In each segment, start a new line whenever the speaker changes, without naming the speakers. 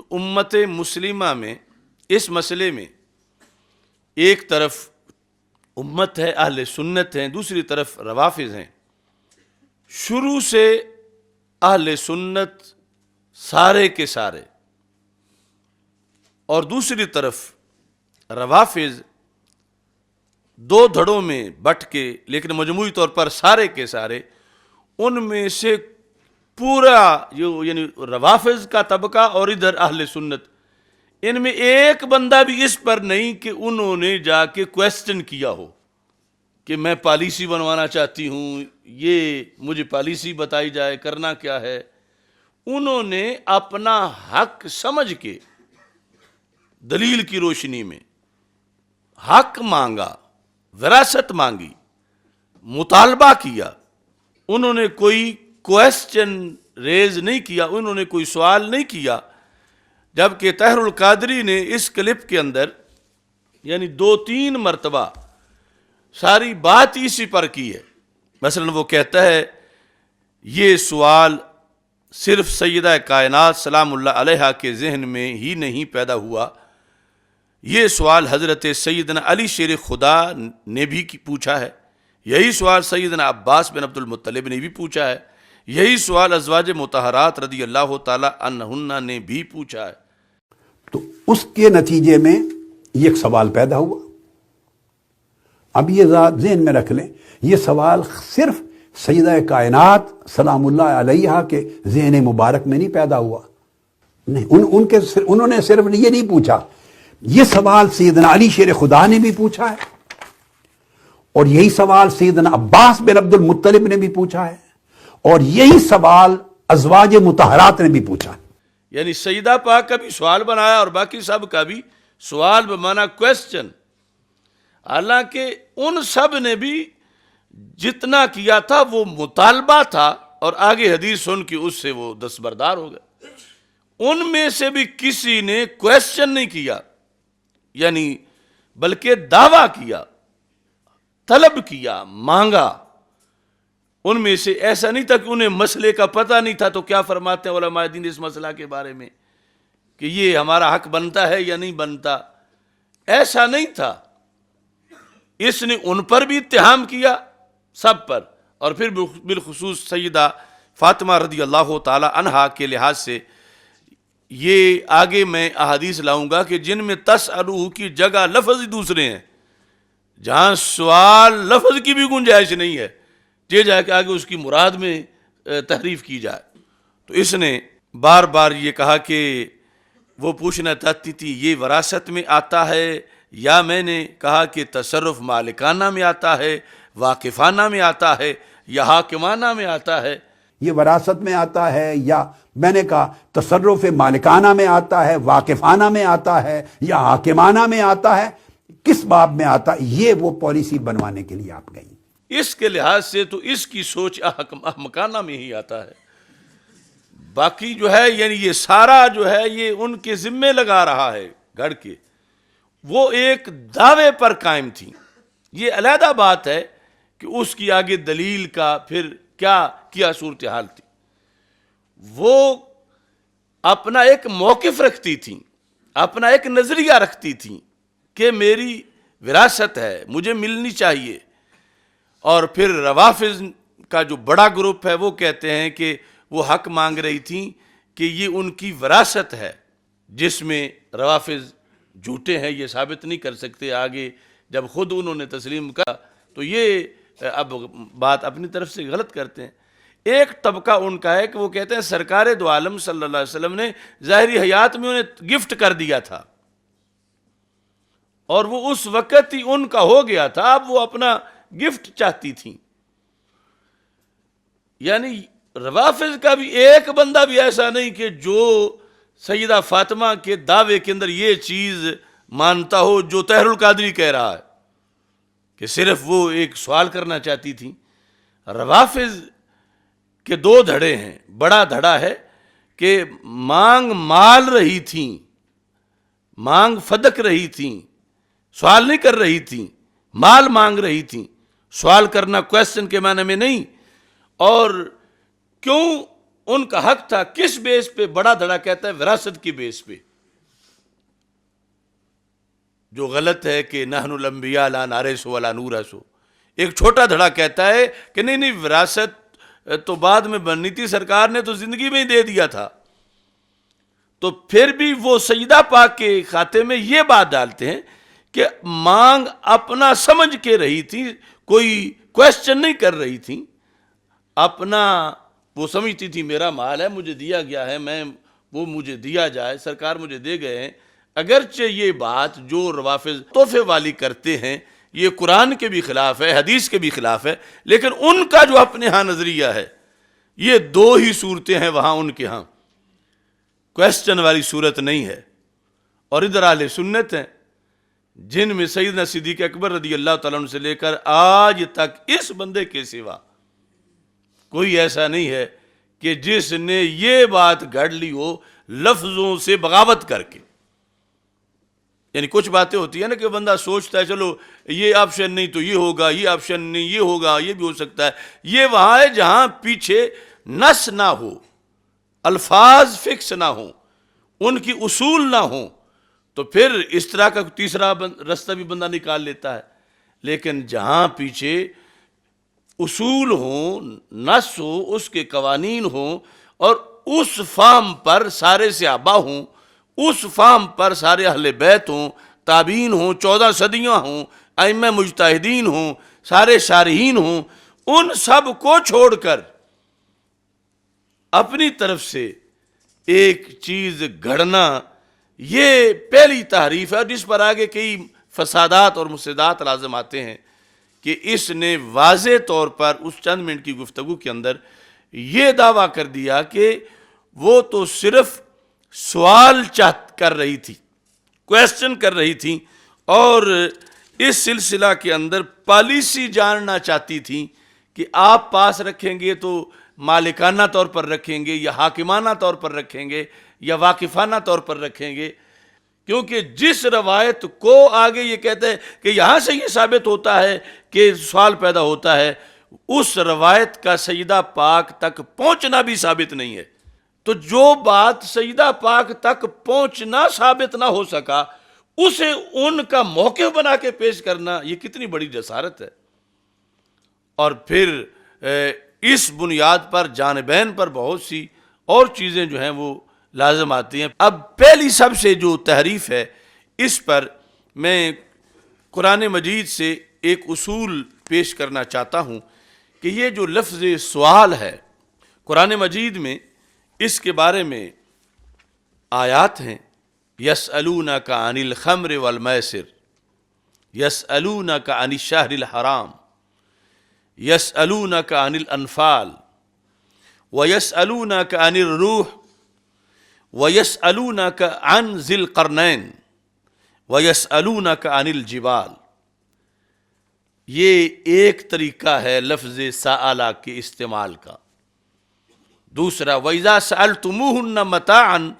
تو امت مسلمہ میں اس مسئلے میں ایک طرف امت ہے، اہل سنت ہیں، دوسری طرف روافض ہیں۔ شروع سے اہل سنت سارے کے سارے اور دوسری طرف روافض دو دھڑوں میں بٹ کے، لیکن مجموعی طور پر سارے کے سارے، ان میں سے پورا جو یعنی روافض کا طبقہ اور ادھر اہل سنت، ان میں ایک بندہ بھی اس پر نہیں کہ انہوں نے جا کے کویسچن کیا ہو کہ میں پالیسی بنوانا چاہتی ہوں، یہ مجھے پالیسی بتائی جائے، کرنا کیا ہے۔ انہوں نے اپنا حق سمجھ کے دلیل کی روشنی میں حق مانگا، وراثت مانگی، مطالبہ کیا۔ انہوں نے کوئی کویسچن ریز نہیں کیا، انہوں نے کوئی سوال نہیں کیا، جبکہ طاہر القادری نے اس کلپ کے اندر یعنی 2-3 مرتبہ ساری بات اسی پر کی ہے۔ مثلا وہ کہتا ہے یہ سوال صرف سیدہ کائنات سلام اللہ علیہا کے ذہن میں ہی نہیں پیدا ہوا، یہ سوال حضرت سیدنا علی شیر خدا نے بھی پوچھا ہے، یہی سوال سیدنا عباس بن عبد المطلب نے بھی پوچھا ہے، یہی سوال ازواج مطہرات رضی اللہ تعالی عنہن نے بھی پوچھا ہے۔
تو اس کے نتیجے میں یہ ایک سوال پیدا ہوا۔ اب یہ ذات ذہن میں رکھ لیں، یہ سوال صرف سیدہ کائنات سلام اللہ علیہا کے ذہن مبارک میں نہیں پیدا ہوا، نہیں، انہوں نے صرف یہ نہیں پوچھا، یہ سوال سیدنا علی شیر خدا نے بھی پوچھا ہے، اور یہی سوال سیدنا عباس بن عبد المطلب نے بھی پوچھا ہے، اور یہی سوال ازواج مطہرات نے بھی پوچھا ہے۔
یعنی سیدہ پاک کا بھی سوال بنایا اور باقی سب کا بھی سوال بمانا کویسچن، حالانکہ ان سب نے بھی جتنا کیا تھا وہ مطالبہ تھا، اور آگے حدیث سن کے اس سے وہ دستبردار ہو گئے۔ ان میں سے بھی کسی نے کویسچن نہیں کیا، یعنی بلکہ دعویٰ کیا، طلب کیا، مانگا۔ ان میں سے ایسا نہیں تھا کہ انہیں مسئلے کا پتہ نہیں تھا تو کیا فرماتے ہیں علماء دین اس مسئلہ کے بارے میں کہ یہ ہمارا حق بنتا ہے یا نہیں بنتا، ایسا نہیں تھا۔ اس نے ان پر بھی اتہام کیا، سب پر، اور پھر بالخصوص سیدہ فاطمہ رضی اللہ تعالی عنہا کے لحاظ سے یہ آگے میں احادیث لاؤں گا کہ جن میں تسألوہ کی جگہ لفظ ہی دوسرے ہیں، جہاں سوال لفظ کی بھی گنجائش نہیں ہے، یہ جا کے آگے اس کی مراد میں تحریف کی جائے۔ تو اس نے بار بار یہ کہا کہ وہ پوچھنا چاہتی تھی یہ وراثت میں آتا ہے، یا میں نے کہا کہ تصرف مالکانہ میں آتا ہے، واقفانہ میں آتا ہے، یا حاکمانہ میں آتا ہے۔
یہ وراثت میں آتا ہے، یا میں نے کہا تصرف مالکانہ میں آتا ہے، واقفانہ میں آتا ہے، یا حاکمانہ میں آتا ہے، کس باب میں آتا ہے؟ یہ وہ پالیسی بنوانے کے لیے آپ گئیں۔
اس کے لحاظ سے تو اس کی سوچ احمقانہ میں ہی آتا ہے، باقی جو ہے یعنی یہ سارا جو ہے یہ ان کے ذمے لگا رہا ہے گھڑ کے، وہ ایک دعوے پر قائم تھی۔ یہ علیحدہ بات ہے کہ اس کی آگے دلیل کا پھر کیا صورتحال تھی۔ وہ اپنا ایک موقف رکھتی تھیں، اپنا ایک نظریہ رکھتی تھیں کہ میری وراثت ہے، مجھے ملنی چاہیے۔ اور پھر روافض کا جو بڑا گروپ ہے وہ کہتے ہیں کہ وہ حق مانگ رہی تھیں کہ یہ ان کی وراثت ہے، جس میں روافض جھوٹے ہیں، یہ ثابت نہیں کر سکتے۔ آگے جب خود انہوں نے تسلیم کیا تو یہ اب بات اپنی طرف سے غلط کرتے ہیں۔ ایک طبقہ ان کا ہے کہ وہ کہتے ہیں سرکار دو عالم صلی اللہ علیہ وسلم نے ظاہری حیات میں انہیں گفٹ کر دیا تھا، اور وہ اس وقت ہی ان کا ہو گیا تھا، اب وہ اپنا گفٹ چاہتی تھیں۔ یعنی روافض کا بھی ایک بندہ بھی ایسا نہیں کہ جو سیدہ فاطمہ کے دعوے کے اندر یہ چیز مانتا ہو جو طاہر القادری کہہ رہا ہے کہ صرف وہ ایک سوال کرنا چاہتی تھی۔ روافض کے 2 دھڑے ہیں، بڑا دھڑا ہے کہ مانگ مال رہی تھیں، مانگ فدق رہی تھیں، سوال نہیں کر رہی تھیں، مال مانگ رہی تھیں، سوال کرنا کویسچن کے معنی میں نہیں۔ اور کیوں ان کا حق تھا. کس بیس پہ؟ بڑا دھڑا کہتا ہے وراثت کی بیس پہ، جو غلط ہے کہ نحن الانبیاء لا نارث ولا نورث. ایک چھوٹا دھڑا کہتا ہے کہ نہیں وراثت تو بعد میں بننی تھی، سرکار نے تو زندگی میں ہی دے دیا تھا. تو پھر بھی وہ سیدہ پاک کے کھاتے میں یہ بات ڈالتے ہیں کہ مانگ اپنا سمجھ کے رہی تھی، کوئی کویسچن نہیں کر رہی تھی، اپنا وہ سمجھتی تھی میرا مال ہے، مجھے دیا گیا ہے، وہ مجھے دیا جائے، سرکار مجھے دے گئے ہیں. اگرچہ یہ بات جو روافض تحفے والی کرتے ہیں یہ قرآن کے بھی خلاف ہے، حدیث کے بھی خلاف ہے، لیکن ان کا جو اپنے ہاں نظریہ ہے، یہ دو ہی صورتیں ہیں وہاں ان کے ہاں، کویسچن والی صورت نہیں ہے. اور ادھر اہل سنت ہیں جن میں سیدنا صدیق اکبر رضی اللہ تعالیٰ عنہ سے لے کر آج تک اس بندے کے سوا کوئی ایسا نہیں ہے کہ جس نے یہ بات گھڑ لی ہو لفظوں سے بغاوت کر کے. یعنی کچھ باتیں ہوتی ہیں نا کہ بندہ سوچتا ہے چلو یہ آپشن نہیں تو یہ ہوگا، یہ آپشن نہیں یہ ہوگا، یہ بھی ہو سکتا ہے. یہ وہاں ہے جہاں پیچھے نص نہ ہو، الفاظ فکس نہ ہوں، ان کی اصول نہ ہوں، تو پھر اس طرح کا تیسرا رستہ بھی بندہ نکال لیتا ہے. لیکن جہاں پیچھے اصول ہوں، نص ہو، اس کے قوانین ہوں، اور اس فہم پر سارے صحابہ ہوں، اس فہم پر سارے اہل بیت ہوں، تابعین ہوں، 14 صدیاں ہوں، ائمہ مجتہدین ہوں، سارے شارحین ہوں، ان سب کو چھوڑ کر اپنی طرف سے ایک چیز گھڑنا، یہ پہلی تحریف ہے جس پر آگے کئی فسادات اور مفسدات لازم آتے ہیں کہ اس نے واضح طور پر اس چند منٹ کی گفتگو کے اندر یہ دعویٰ کر دیا کہ وہ تو صرف سوال کر رہی تھی، کویسچن کر رہی تھی، اور اس سلسلہ کے اندر پالیسی جاننا چاہتی تھی کہ آپ پاس رکھیں گے تو مالکانہ طور پر رکھیں گے یا حاکمانہ طور پر رکھیں گے یا واقفانہ طور پر رکھیں گے. کیونکہ جس روایت کو آگے یہ کہتے ہیں کہ یہاں سے یہ ثابت ہوتا ہے کہ سوال پیدا ہوتا ہے، اس روایت کا سیدہ پاک تک پہنچنا بھی ثابت نہیں ہے. تو جو بات سیدہ پاک تک پہنچنا ثابت نہ ہو سکا اسے ان کا موقف بنا کے پیش کرنا، یہ کتنی بڑی جسارت ہے. اور پھر اس بنیاد پر جانبین پر بہت سی اور چیزیں جو ہیں وہ لازم آتی ہیں. اب پہلی سب سے جو تحریف ہے اس پر میں قرآن مجید سے ایک اصول پیش کرنا چاہتا ہوں کہ یہ جو لفظ سوال ہے قرآن مجید میں، اس کے بارے میں آیات ہیں یسألونک عن الخمر والمیسر، یسألونک عن الشہر الحرام، یسألونک عن الانفال، ویسألونک عن الروح، ویسألونک عن ذی القرنین، ویسألونک عن الجبال. یہ ایک طریقہ ہے لفظ سألہ کے استعمال کا. دوسرا وَإِذَا سَأَلْتُمُوهُنَّ مَتَاعًا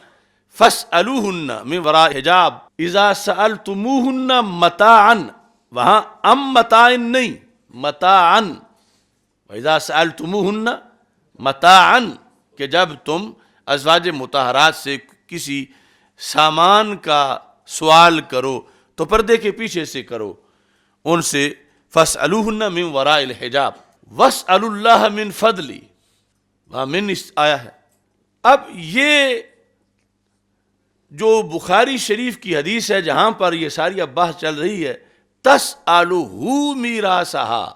فَاسْأَلُوهُنَّ مِنْ وَرَاءِ حِجَاب. اِذَا سَأَلْتُمُوهُنَّ مَتَاعًا، وہاں متاعن نہیں، متاعًا. وَإِذَا سَأَلْتُمُوهُنَّ مَتَاعًا کہ جب تم ازواج مطہرات سے کسی سامان کا سوال کرو تو پردے کے پیچھے سے کرو ان سے. فَاسْأَلُوهُنَّ مِنْ وَرَاءِ الْحِجَاب وَاسْأَلُوا اللَّهَ مِنْ فَضْلِهِ، وہاں من آیا ہے. اب یہ جو بخاری شریف کی حدیث ہے جہاں پر یہ ساری اب بحث چل رہی ہے، تَسْأَلُهُ مِيرَاثَهَا،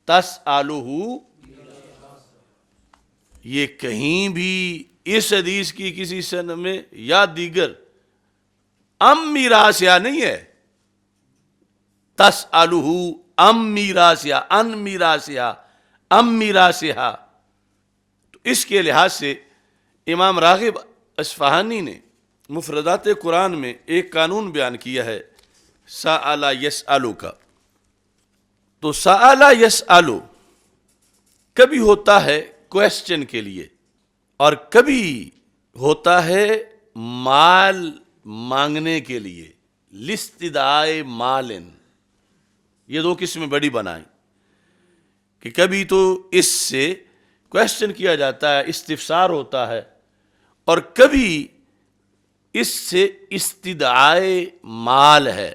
تَسْأَلُهُ، یہ کہیں بھی اس حدیث کی کسی سند میں یا دیگر ام میراثیا نہیں ہے. تَسْأَلُهُ ام میراثیا، ان میراثیا، ام میراثہا. تو اس کے لحاظ سے امام راغب اصفہانی نے مفردات قرآن میں ایک قانون بیان کیا ہے، سأل یسألو کا. تو سأل یسألو کبھی ہوتا ہے کویسچن کے لیے اور کبھی ہوتا ہے مال مانگنے کے لیے، لاستدعاء مالن. یہ دو قسمیں بڑی بنائیں کہ کبھی تو اس سے کویشچن کیا جاتا ہے، استفسار ہوتا ہے، اور کبھی اس سے استدعائے مال ہے.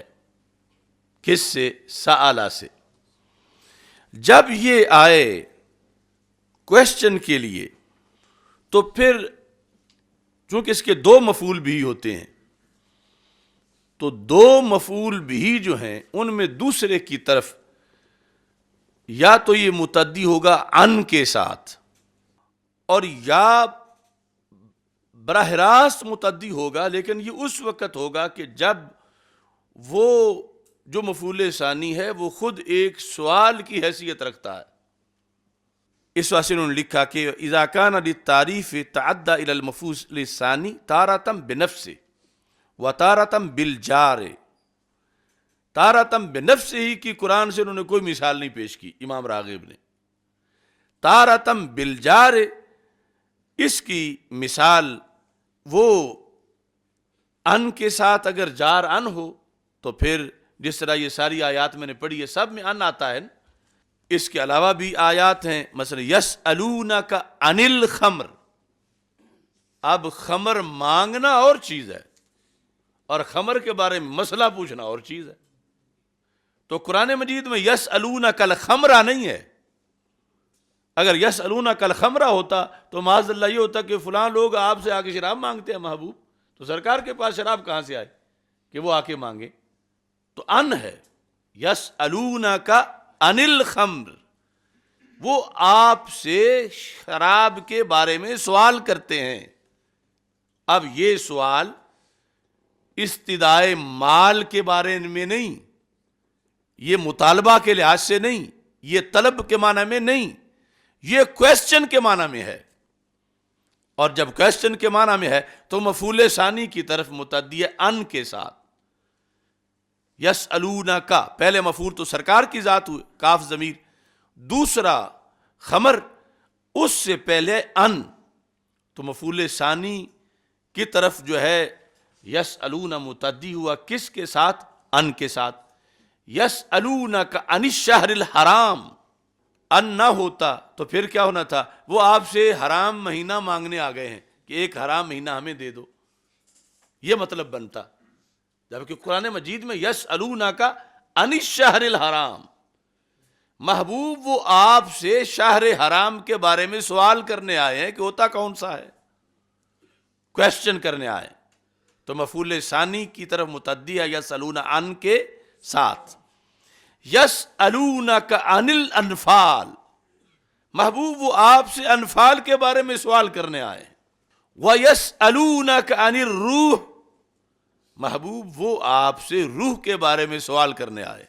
کس سے؟ سآلہ سے. جب یہ آئے کویشچن کے لیے تو پھر چونکہ اس کے دو مفعول بھی ہوتے ہیں، تو دو مفعول بھی جو ہیں ان میں دوسرے کی طرف یا تو یہ متعدی ہوگا ان کے ساتھ، اور یا براہ راست متعدی ہوگا، لیکن یہ اس وقت ہوگا کہ جب وہ جو مفعول ثانی ہے وہ خود ایک سوال کی حیثیت رکھتا ہے. اس واسطے انہوں نے لکھا کہ اذا کان للتعریف تعدى الى المفعول الثانی تارة بنفسه وتارة بالجار. تارة بنفسه ہی کی قرآن سے انہوں نے کوئی مثال نہیں پیش کی امام راغب نے. تارة بالجار اس کی مثال وہ ان کے ساتھ اگر جار ان ہو تو پھر جس طرح یہ ساری آیات میں نے پڑھی ہے سب میں ان آتا ہے. اس کے علاوہ بھی آیات ہیں، مثلا یسألونک عن الخمر. اب خمر مانگنا اور چیز ہے اور خمر کے بارے میں مسئلہ پوچھنا اور چیز ہے. تو قرآن مجید میں یسألونک الخمر نہیں ہے. اگر یسألونک الخمر ہوتا تو معاذ اللہ یہ ہوتا کہ فلاں لوگ آپ سے آ کے شراب مانگتے ہیں محبوب، تو سرکار کے پاس شراب کہاں سے آئے کہ وہ آ کے مانگے؟ تو ان ہے یسألونک عن الخمر، وہ آپ سے شراب کے بارے میں سوال کرتے ہیں. اب یہ سوال استدعائے مال کے بارے میں نہیں، یہ مطالبہ کے لحاظ سے نہیں، یہ طلب کے معنی میں نہیں، یہ کویسچن کے معنی میں ہے. اور جب کویسچن کے معنی میں ہے تو مفعول ثانی کی طرف متعدی ہے ان کے ساتھ. یسألونک، پہلے مفعول تو سرکار کی ذات ہوئے کاف ضمیر، دوسرا خمر اس سے پہلے ان، تو مفعول ثانی کی طرف جو ہے یسألون متعدی ہوا کس کے ساتھ؟ ان کے ساتھ. یسألونک عن الشہر الحرام، ان نہ ہوتا تو پھر کیا ہونا تھا؟ وہ آپ سے حرام مہینہ مانگنے آ گئے ہیں کہ ایک حرام مہینہ ہمیں دے دو، یہ مطلب بنتا. جبکہ قرآن مجید میں یسألونک عن الشہر الحرام، محبوب وہ آپ سے شہر حرام کے بارے میں سوال کرنے آئے ہیں کہ ہوتا کون سا ہے، کویسچن کرنے آئے. تو مفعول ثانی کی طرف متعدی ہے یسألون عن کے ساتھ. یسألونک عن الانفال، محبوب وہ آپ سے انفال کے بارے میں سوال کرنے آئے. وَيَسْأَلُونَكَ عَنِ الرُّوحِ، محبوب وہ آپ سے روح کے بارے میں سوال کرنے آئے.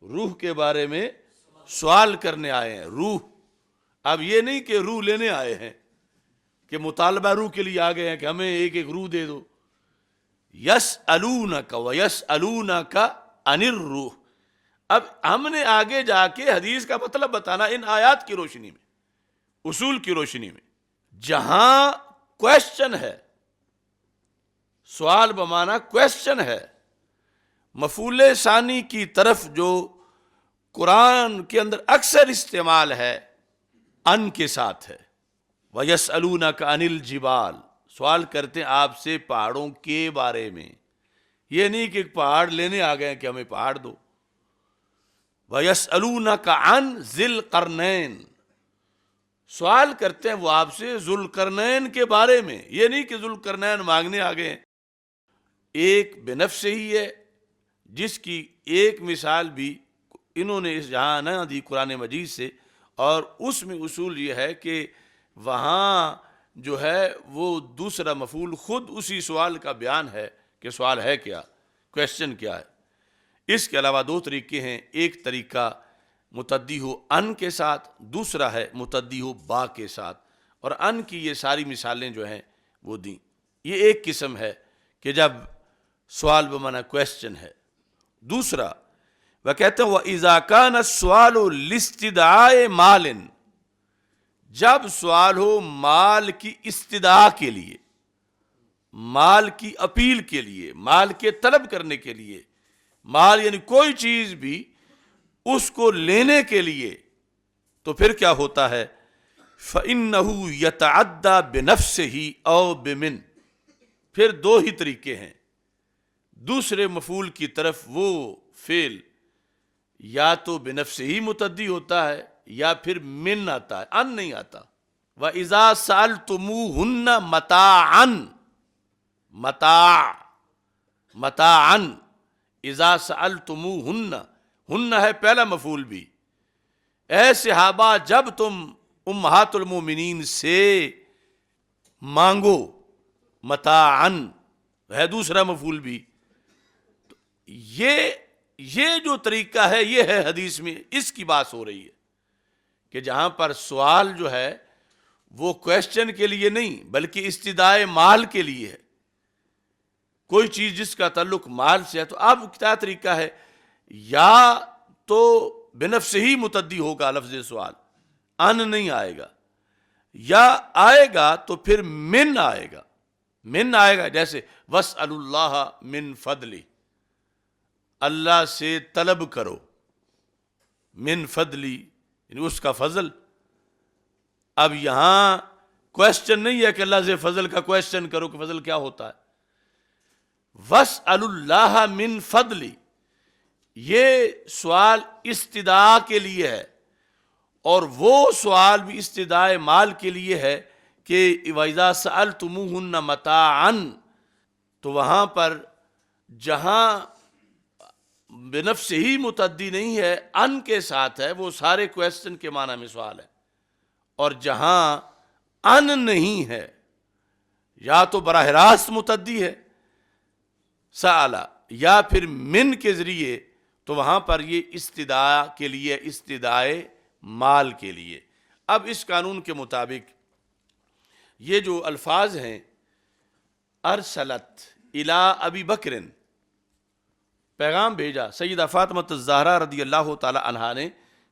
روح کے بارے میں سوال کرنے آئے ہیں. روح، اب یہ نہیں کہ روح لینے آئے ہیں کہ مطالبہ روح کے لیے آ گئے ہیں کہ ہمیں ایک ایک روح دے دو. یسألونک ویسألونک عن الروح. اب ہم نے آگے جا کے حدیث کا مطلب بتانا ان آیات کی روشنی میں، اصول کی روشنی میں. جہاں کویسچن ہے، سوال بمانا کویسچن ہے، مفعول ثانی کی طرف جو قرآن کے اندر اکثر استعمال ہے ان کے ساتھ ہے. وَيَسْأَلُونَكَ عَنِ الْجِبَالِ، سوال کرتے ہیں آپ سے پہاڑوں کے بارے میں. یہ نہیں کہ پہاڑ لینے آ گئے ہیں کہ ہمیں پہاڑ دو. وَيَسْأَلُونَكَ عَنْ ذِي الْقَرْنَيْنِ، سوال کرتے ہیں وہ آپ سے ذوالقرنین کے بارے میں. یہ نہیں کہ ذوالقرنین مانگنے آ گئے ہیں. ایک بنفس ہی ہے جس کی ایک مثال بھی انہوں نے اس جہاں نہ دی قرآن مجید سے، اور اس میں اصول یہ ہے کہ وہاں جو ہے وہ دوسرا مفعول خود اسی سوال کا بیان ہے کہ سوال ہے کیا، کویسچن کیا ہے. اس کے علاوہ دو طریقے ہیں، ایک طریقہ متعدی ہو ان کے ساتھ، دوسرا ہے متعدی ہو با کے ساتھ. اور ان کی یہ ساری مثالیں جو ہیں وہ دیں. یہ ایک قسم ہے کہ جب سوال بمعنی کویسچن ہے. دوسرا وہ کہتے ہیں وَإِذَا كَانَ السُّؤَالُ لِاسْتِدْعَاءِ مَالٍ، جب سوال ہو مال کی استدعا کے لیے، مال کی اپیل کے لیے، مال کے طلب کرنے کے لیے. مال یعنی کوئی چیز بھی اس کو لینے کے لیے، تو پھر کیا ہوتا ہے فَإِنَّهُ يَتَعَدَّى بِنَفْسِهِ أَوْ بِمِن، پھر دو ہی طریقے ہیں، دوسرے مفعول کی طرف وہ فعل یا تو بنفس ہی متعدی ہوتا ہے یا پھر من آتا ہے، ان نہیں آتا۔ وَإِذَا سَأَلْتُمُوهُنَّ مَتَاعًا، متاعًا اذا سألتموهن، ہن ہے پہلا مفعول بھی، اے صحابہ جب تم امہات المومنین سے مانگو، متاعًا ہے دوسرا مفعول بھی۔ یہ جو طریقہ ہے یہ ہے حدیث میں اس کی بات ہو رہی ہے کہ جہاں پر سوال جو ہے وہ کویسچن کے لیے نہیں بلکہ استدعائے مال کے لیے ہے، کوئی چیز جس کا تعلق مال سے ہے، تو اب کیا طریقہ ہے، یا تو بنفس ہی متعدی ہوگا لفظ سوال، ان نہیں آئے گا، یا آئے گا تو پھر من آئے گا، من آئے گا جیسے وَاسْأَلُوا اللَّهَ مِن فَضْلِ، اللہ سے طلب کرو، من فضلی یعنی اس کا فضل۔ اب یہاں کویسچن نہیں ہے کہ اللہ سے فضل کا کویسچن کرو کہ فضل کیا ہوتا ہے، وَاسْأَلُوا اللَّهَ مِن فَضْلِ، یہ سوال استدعاء کے لیے ہے، اور وہ سوال بھی استدعاء مال کے لیے ہے کہ وَإِذَا سَأَلْتُمُوهُنَّ مَتَاعًا، تو وہاں پر جہاں بنفس ہی متعدی نہیں ہے، ان کے ساتھ ہے، وہ سارے کویسچن کے معنی میں سوال ہے، اور جہاں ان نہیں ہے یا تو براہ راست متعدی ہے سآلہ یا پھر من کے ذریعے، تو وہاں پر یہ استدعاء کے لیے، استدعائے مال کے لیے۔ اب اس قانون کے مطابق یہ جو الفاظ ہیں ارسلت الی ابی بکرن، پیغام بھیجا سیدہ فاطمہ الزہرا رضی اللہ تعالی عنہا نے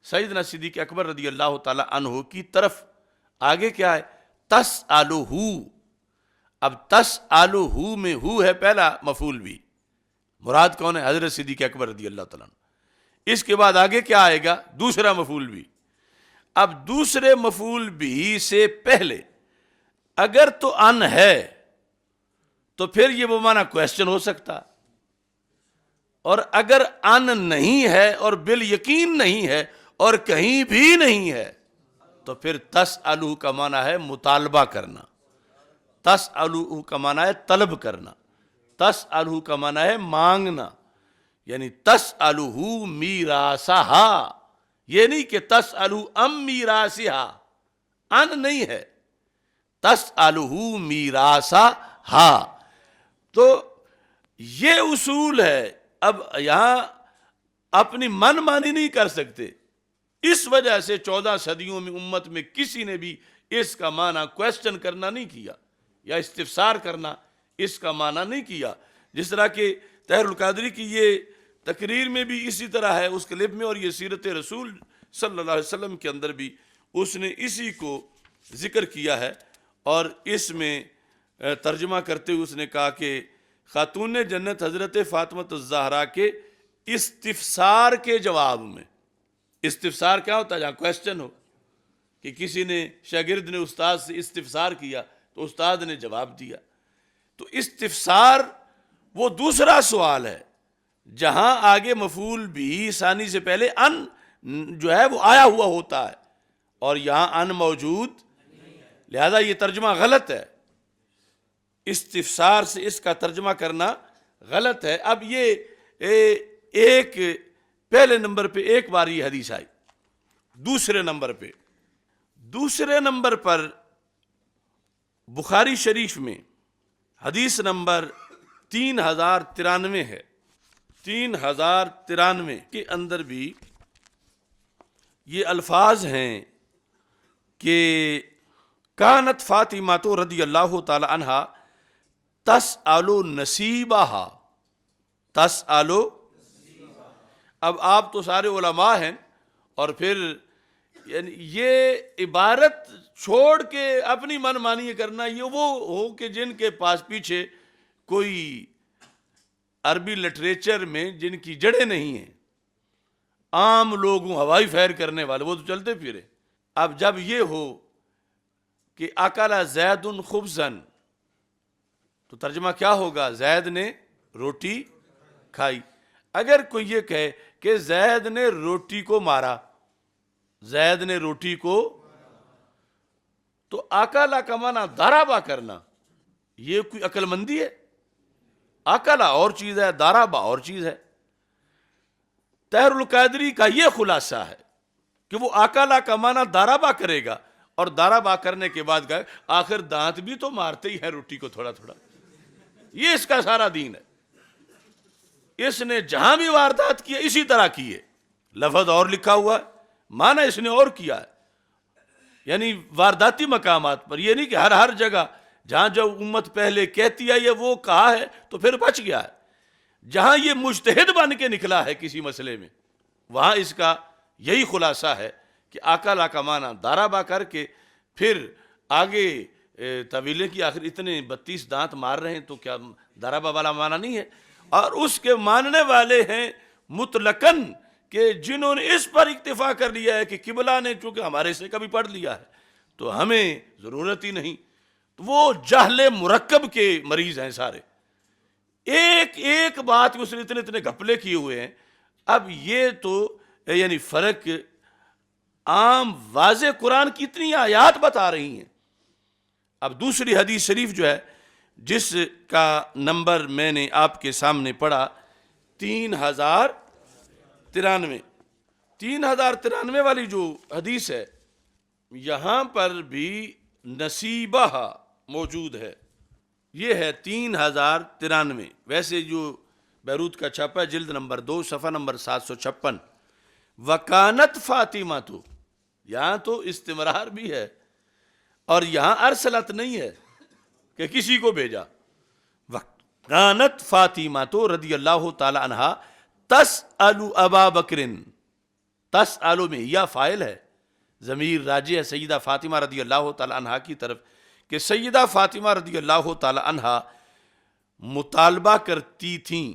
سیدنا صدیق اکبر رضی اللہ تعالی عنہ کی طرف، آگے کیا ہے، تسألہ، اب تسألہ میں ہو ہے پہلا مفعول بھی، مراد کون ہے، حضرت صدیق اکبر رضی اللہ تعالیٰ عنہ۔ اس کے بعد آگے کیا آئے گا، دوسرا مفعول بھی۔ اب دوسرے مفعول بھی سے پہلے اگر تو ان ہے تو پھر یہ وہ معنی کویسچن ہو سکتا، اور اگر ان نہیں ہے اور بالیقین نہیں ہے اور کہیں بھی نہیں ہے تو پھر تسألہ کا معنی ہے مطالبہ کرنا، تسألہ کا معنی ہے طلب کرنا، تسألہ کا معنی ہے مانگنا، یعنی تسألہ میراثہا، یہ نہیں کہ تسألہ ام میراثہا، ان نہیں ہے، تسألہ میراثہا۔ تو یہ اصول ہے، اب یہاں اپنی من مانی نہیں کر سکتے، اس وجہ سے 14 صدیوں میں امت میں کسی نے بھی اس کا معنی کویسچن کرنا نہیں کیا یا استفسار کرنا اس کا معنی نہیں کیا، جس طرح کہ طاہر القادری کی یہ تقریر میں بھی اسی طرح ہے اس کلپ میں، اور یہ سیرت رسول صلی اللہ علیہ وسلم کے اندر بھی اس نے اسی کو ذکر کیا ہے، اور اس میں ترجمہ کرتے ہوئے اس نے کہا کہ خاتون جنت حضرت فاطمہ الزہرا کے استفسار کے جواب میں، استفسار کیا ہوتا ہے، جہاں کویسچن ہو کہ کسی نے شاگرد نے استاد سے استفسار کیا تو استاد نے جواب دیا، تو استفسار وہ دوسرا سوال ہے جہاں آگے مفعول بھی ثانی سے پہلے ان جو ہے وہ آیا ہوا ہوتا ہے، اور یہاں ان موجود، لہذا یہ ترجمہ غلط ہے، استفسار سے اس کا ترجمہ کرنا غلط ہے۔ اب یہ ایک پہلے نمبر پہ ایک بار یہ حدیث آئی، دوسرے نمبر پر بخاری شریف میں حدیث نمبر 3093 ہے، 3093 کے اندر بھی یہ الفاظ ہیں کہ کانت فاطمہ تو رضی اللہ تعالی عنہا تسأل نصیبہا، تسأل، اب آپ تو سارے علماء ہیں، اور پھر یعنی یہ عبارت چھوڑ کے اپنی من مانی کرنا، یہ وہ ہو کہ جن کے پاس پیچھے کوئی عربی لٹریچر میں جن کی جڑیں نہیں ہیں، عام لوگوں ہوائی فائر کرنے والے وہ تو چلتے پھرے۔ اب جب یہ ہو کہ اکل زید خبزن، تو ترجمہ کیا ہوگا؟ زید نے روٹی کھائی۔ اگر کوئی یہ کہے کہ زید نے روٹی کو مارا، زید نے روٹی کو، تو اکلا کا معنی ضربا کرنا، یہ کوئی عقل مندی ہے؟ اکلا اور چیز ہے، ضربا اور چیز ہے۔ طاہر القادری کا یہ خلاصہ ہے کہ وہ اکلا کا معنی ضربا کرے گا، اور ضربا کرنے کے بعد کہے آخر دانت بھی تو مارتے ہی ہے روٹی کو تھوڑا تھوڑا۔ یہ اس کا سارا دین ہے۔ اس نے جہاں بھی واردات کی اسی طرح کی ہے، لفظ اور لکھا ہوا ہے، معنی اس نے اور کیا ہے، یعنی وارداتی مقامات پر، یہ نہیں کہ ہر جگہ جہاں جو امت پہلے کہتی ہے یہ وہ کہا ہے تو پھر بچ گیا ہے۔ جہاں یہ مجتہد بن کے نکلا ہے کسی مسئلے میں، وہاں اس کا یہی خلاصہ ہے کہ اکلا کا معنی ضربا کر کے پھر آگے طویلے کی، آخر اتنے 32 دانت مار رہے ہیں تو کیا ضربا والا معنی نہیں ہے؟ اور اس کے ماننے والے ہیں مطلقاً کہ جنہوں نے اس پر اکتفا کر لیا ہے کہ قبلہ نے چونکہ ہمارے سے کبھی پڑھ لیا ہے تو ہمیں ضرورت ہی نہیں، تو وہ جہل مرکب کے مریض ہیں سارے، ایک ایک بات اس نے اتنے گھپلے کیے ہوئے ہیں۔ اب یہ تو یعنی فرق عام واضح قرآن کی اتنی آیات بتا رہی ہیں۔ اب دوسری حدیث شریف جو ہے، جس کا نمبر میں نے آپ کے سامنے پڑھا 3093، 3093 والی جو حدیث ہے، یہاں پر بھی نصیبہ موجود ہے، یہ ہے 3093۔ ویسے جو بیروت کا چھاپا ہے جلد نمبر 2 صفحہ نمبر 756، وکانت فاطمہ، تو یہاں تو استمرار بھی ہے اور یہاں ارسلت نہیں ہے کہ کسی کو بھیجا۔ وکانت فاطمہ تو رضی اللہ تعالی عنہا تسأل ابا بکرن، تسأل میں یا فاعل ہے، ضمیر راجع ہے سیدہ فاطمہ رضی اللہ تعالی عنہا کی طرف، کہ سیدہ فاطمہ رضی اللہ تعالی عنہا مطالبہ کرتی تھیں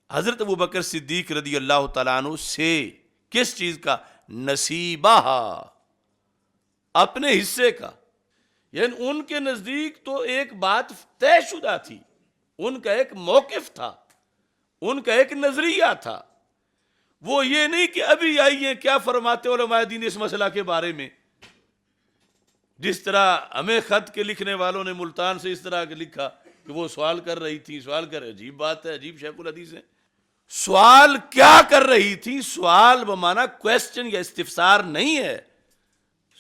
حضرت ابوبکر صدیق رضی اللہ تعالیٰ عنہ سے، کس چیز کا؟ نصیبہ، اپنے حصے کا۔ یعنی ان کے نزدیک تو ایک بات طے شدہ تھی، ان کا ایک موقف تھا، ان کا ایک نظریہ تھا۔ وہ یہ نہیں کہ ابھی آئی ہیں کیا فرماتے علماء دین اس مسئلہ کے بارے میں، جس طرح ہمیں خط کے لکھنے والوں نے ملتان سے اس طرح لکھا کہ وہ سوال کر رہی تھی، سوال کر رہے، عجیب بات ہے، عجیب شیخ الحدیث ہے۔ سوال کیا کر رہی تھی؟ سوال بمعنی کویسچن یا استفسار نہیں ہے،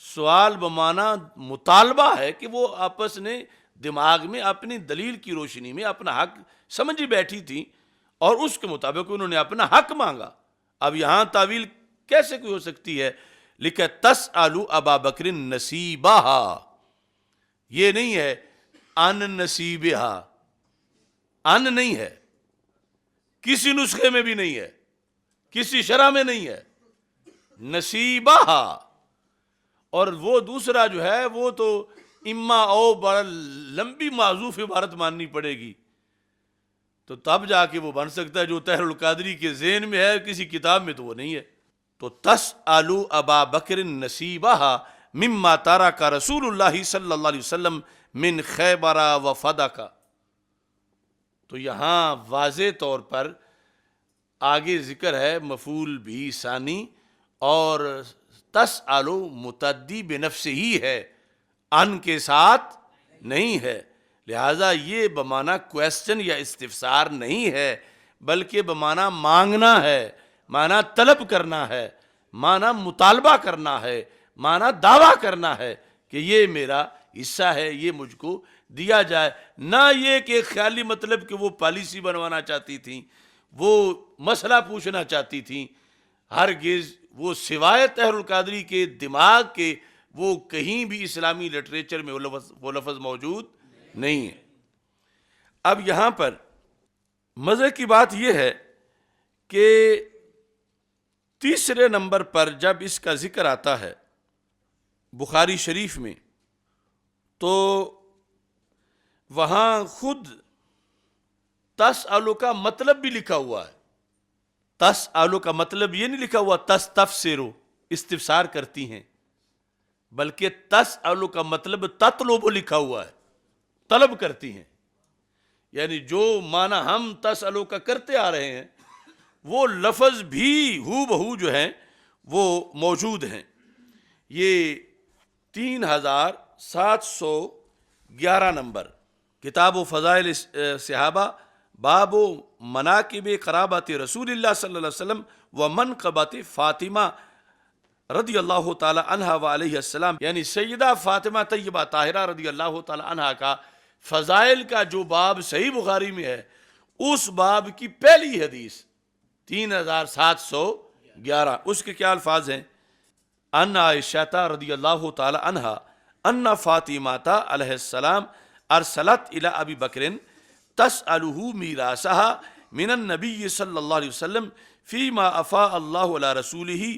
سوال بمعنی مطالبہ ہے کہ وہ آپس نے دماغ میں اپنی دلیل کی روشنی میں اپنا حق سمجھی بیٹھی تھی اور اس کے مطابق انہوں نے اپنا حق مانگا۔ اب یہاں تعویل کیسے کوئی ہو سکتی ہے؟ لکھا تسأل ابا بکر نصیبہ، یہ نہیں ہے ان نصیبہ، ان نہیں ہے، کسی نسخے میں بھی نہیں ہے، کسی شرح میں نہیں ہے، نصیبہ۔ اور وہ دوسرا جو ہے وہ تو اما او بڑا لمبی معذوف عبارت ماننی پڑے گی، تو تب جا کے وہ بن سکتا ہے جو طاہر القادری کے ذہن میں ہے، کسی کتاب میں تو وہ نہیں ہے۔ تو تسأل ابا بکر نصیبہ مما ترک رسول اللہ صلی اللہ علیہ وسلم من خیبر و فدک، تو یہاں واضح طور پر آگے ذکر ہے مفعول بھی ثانی، اور تسأل متعدی بنفس ہی ہے، ان کے ساتھ نہیں ہے، لہذا یہ بمعنی کویسچن یا استفسار نہیں ہے بلکہ بمعنی مانگنا ہے، معنی طلب کرنا ہے، معنی مطالبہ کرنا ہے، معنی دعویٰ کرنا ہے کہ یہ میرا حصہ ہے، یہ مجھ کو دیا جائے، نہ یہ کہ خیالی مطلب کہ وہ پالیسی بنوانا چاہتی تھیں، وہ مسئلہ پوچھنا چاہتی تھیں۔ ہرگز وہ سوائے طاہر القادری کے دماغ کے وہ کہیں بھی اسلامی لٹریچر میں وہ لفظ موجود نہیں ہے۔ اب یہاں پر مزے کی بات یہ ہے کہ تیسرے نمبر پر جب اس کا ذکر آتا ہے بخاری شریف میں، تو وہاں خود تسألو کا مطلب بھی لکھا ہوا ہے۔ تسألو کا مطلب یہ نہیں لکھا ہوا تستفسرو، استفسار کرتی ہیں، بلکہ تسألو کا مطلب تطلب لکھا ہوا ہے، طلب کرتی ہیں، یعنی جو معنی ہم تسألو کا کرتے آ رہے ہیں وہ لفظ بھی ہو بہو جو ہیں وہ موجود ہیں۔ یہ 3711 نمبر کتاب و فضائل صحابہ، باب و مناقب قرابت رسول اللہ صلی اللہ علیہ وسلم و منقبت فاطمہ رضی اللہ تعالی عنہ و علیہ السلام، یعنی سیدہ فاطمہ طیبہ طاہرہ رضی اللہ تعالی عنہ کا فضائل کا جو باب صحیح بخاری میں ہے، اس باب کی پہلی حدیث 3711، اس کے کیا الفاظ ہیں؟ ان عائشہ رضی اللہ تعالی عنہ ان فاطمہ علیہ السلام ارسلت الی ابی بکر تسألہ میراثها من النبی صلی اللہ علیہ وسلم فیما افاء اللہ علی رسولہ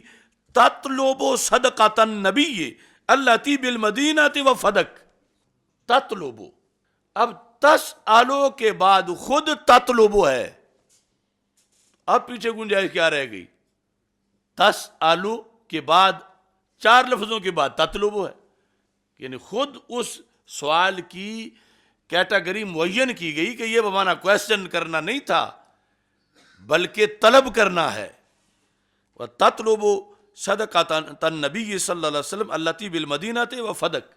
تطلب صدقۃ النبی التی بالمدینہ وفدک۔ تطلب، اب تسألو کے بعد خود تطلب ہے، اب پیچھے گنجائش کیا رہ گئی؟ تسألو کے بعد 4 لفظوں کے بعد تطلب ہے، یعنی خود اس سوال کی کیٹیگری معین کی گئی کہ یہ بمانا کویسچن کرنا نہیں تھا بلکہ طلب کرنا ہے۔ وَتَطْلُبُ صَدَقَةَ النَّبِيِّ صلی اللہ علیہ وسلم الَّتِي بِالْمَدِينَةِ وَفَدَقْ،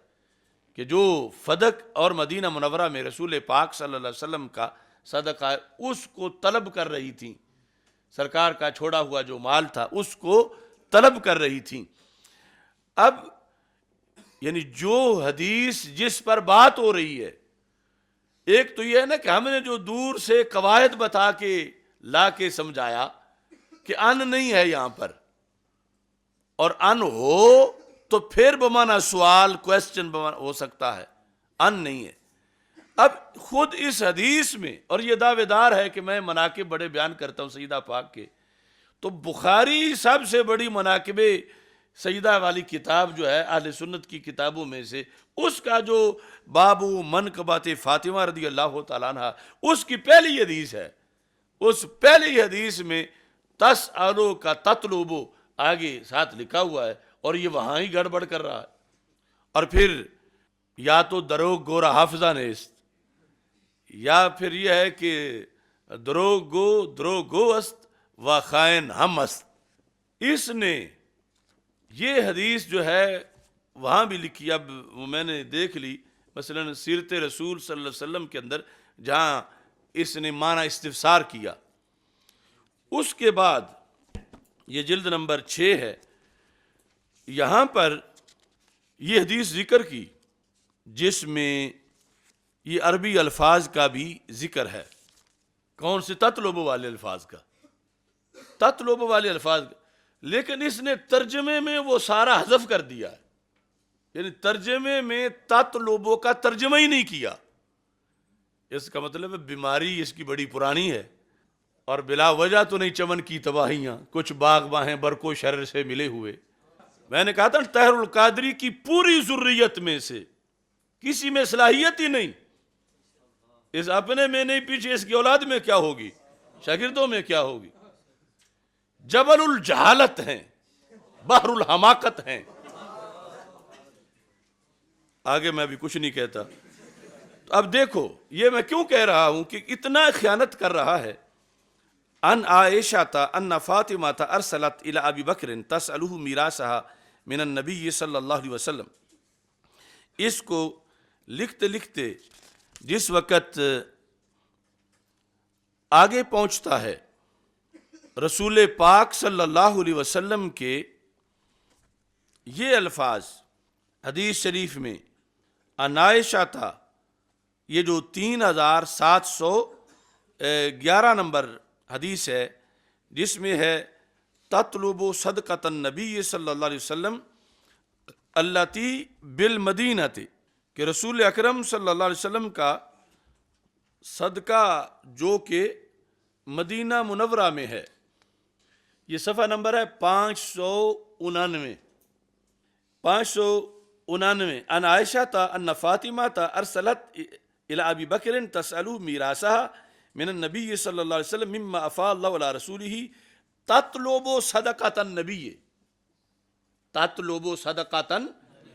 کہ جو فدق اور مدینہ منورہ میں رسول پاک صلی اللہ علیہ وسلم کا صدقہ ہے اس کو طلب کر رہی تھیں، سرکار کا چھوڑا ہوا جو مال تھا اس کو طلب کر رہی تھیں۔ اب یعنی جو حدیث جس پر بات ہو رہی ہے، ایک تو یہ ہے نا کہ ہم نے جو دور سے قواعد بتا کے لا کے سمجھایا کہ ان نہیں ہے یہاں پر، اور ان ہو تو پھر بمانا سوال کویسچن بمانا ہو سکتا ہے، ان نہیں ہے۔ اب خود اس حدیث میں، اور یہ دعوے دار ہے کہ میں مناقب بڑے بیان کرتا ہوں سیدہ پاک کے، تو بخاری سب سے بڑی مناقب سیدہ والی کتاب جو ہے اہل سنت کی کتابوں میں سے، اس کا جو باب منقبات فاطمہ رضی اللہ تعالیٰ عنہ، اس کی پہلی حدیث ہے، اس پہلی حدیث میں تسألو کا تطلبو آگے ساتھ لکھا ہوا ہے، اور یہ وہاں ہی گڑبڑ کر رہا ہے۔ اور پھر یا تو دروغ گورا حافظہ نیست، یا پھر یہ ہے کہ دروغ گو است و خائن ہم است۔ اس نے یہ حدیث جو ہے وہاں بھی لکھی، اب میں نے دیکھ لی مثلا سیرت رسول صلی اللہ علیہ وسلم کے اندر جہاں اس نے معنی استفسار کیا، اس کے بعد یہ جلد نمبر 6 ہے، یہاں پر یہ حدیث ذکر کی جس میں یہ عربی الفاظ کا بھی ذکر ہے۔ کون سے؟ تطلب والے الفاظ کا، تطلب والے الفاظ کا، لیکن اس نے ترجمے میں وہ سارا حذف کر دیا ہے، یعنی ترجمے میں تطلبوں کا ترجمہ ہی نہیں کیا۔ اس کا مطلب ہے بیماری اس کی بڑی پرانی ہے، اور بلا وجہ تو نہیں چمن کی تباہیاں، کچھ باغ ہیں برکو شرر سے ملے ہوئے۔ میں نے کہا تھا طاہر القادری کی پوری ذریت میں سے کسی میں صلاحیت ہی نہیں، اس اپنے میں نہیں، پیچھے اس کی اولاد میں کیا ہوگی، شاگردوں میں کیا ہوگی۔ جبل الجہالت ہیں، بحر الحماقت ہیں۔ آگے میں بھی کچھ نہیں کہتا۔ تو اب دیکھو یہ میں کیوں کہہ رہا ہوں کہ اتنا خیانت کر رہا ہے۔ ان عائشہ ان فاطمہ ارسلت الی ابی بکر تسألہ میراثها من النبی صلی اللہ علیہ وسلم، اس کو لکھتے لکھتے جس وقت آگے پہنچتا ہے رسول پاک صلی اللہ علیہ وسلم کے یہ الفاظ حدیث شریف میں، ان عائشہ تھا، یہ جو 3711 نمبر حدیث ہے جس میں ہے تطلب صدقۃ النبی صلی اللہ علیہ وسلم التی بالمدینہ، کہ رسول اکرم صلی اللہ علیہ وسلم کا صدقہ جو کہ مدینہ منورہ میں ہے۔ یہ صفحہ نمبر ہے 599۔ ان عائشہ ان فاطمہ ارسلت الی ابی بکر تسألہ میراثها من النبی صلی اللہ علیہ وسلم مما افاء اللہ علی رسولہ تطلب صدقۃ النبی، تطلب صدقۃ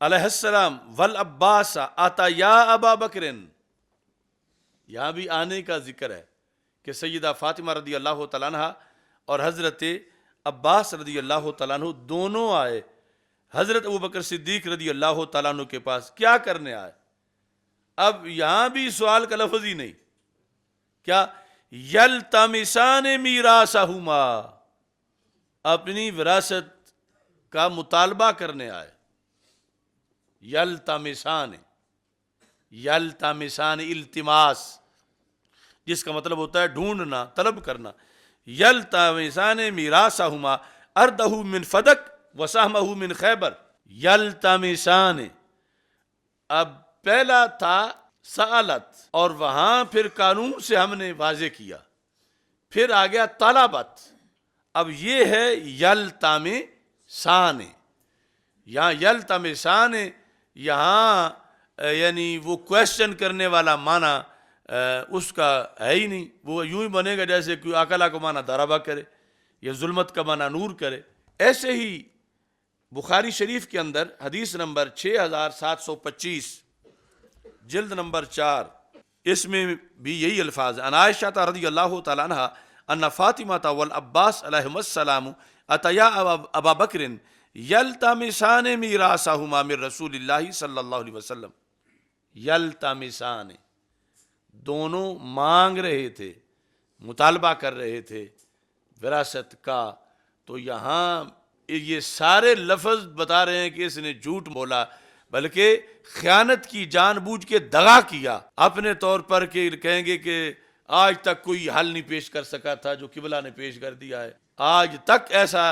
علیہ السلام والعباس آتا یا ابا بکرن، یہاں بھی آنے کا ذکر ہے کہ سیدہ فاطمہ رضی اللہ تعالیٰ عنہ اور حضرت عباس رضی اللہ تعالیٰ عنہ دونوں آئے حضرت ابوبکر صدیق رضی اللہ تعالیٰ عنہ کے پاس. کیا کرنے آئے؟ اب یہاں بھی سوال کا لفظ ہی نہیں، کیا یلتمسان میراثہما، اپنی وراثت کا مطالبہ کرنے آئے. یلتمسان التماس، جس کا مطلب ہوتا ہے ڈھونڈنا، طلب کرنا. یلتمسان میراثہما اردہ من فدق وسہمہ من خیبر. یلتمسان، اب پہلا تھا سالت، اور وہاں پھر قانون سے ہم نے واضح کیا، پھر آ گیا طلبت، اب یہ ہے یلتمسان. یہاں یلتمسان، یہاں یعنی وہ کویسچن کرنے والا معنی اس کا ہے ہی نہیں، وہ یوں ہی بنے گا جیسے کوئی اکلا کو معنی ضربہ کرے یا ظلمت کا معنی نور کرے. ایسے ہی بخاری شریف کے اندر حدیث نمبر 6725 جلد نمبر 4، اس میں بھی یہی الفاظ ہیں. عن عائشہ رضی اللہ تعالیٰ عنہ ان فاطمہ والعباس علیہم السلام اتیا ابا بکر یلتمسان میراثہما من رسول اللہ صلی اللہ علیہ وسلم. یلتمسان، دونوں مانگ رہے تھے، مطالبہ کر رہے تھے وراثت کا. تو یہاں یہ سارے لفظ بتا رہے ہیں کہ اس نے جھوٹ بولا، بلکہ خیانت کی، جان بوجھ کے دغا کیا اپنے طور پر، کہ کہیں گے کہ آج تک کوئی حل نہیں پیش کر سکا تھا جو قبلہ نے پیش کر دیا ہے، آج تک ایسا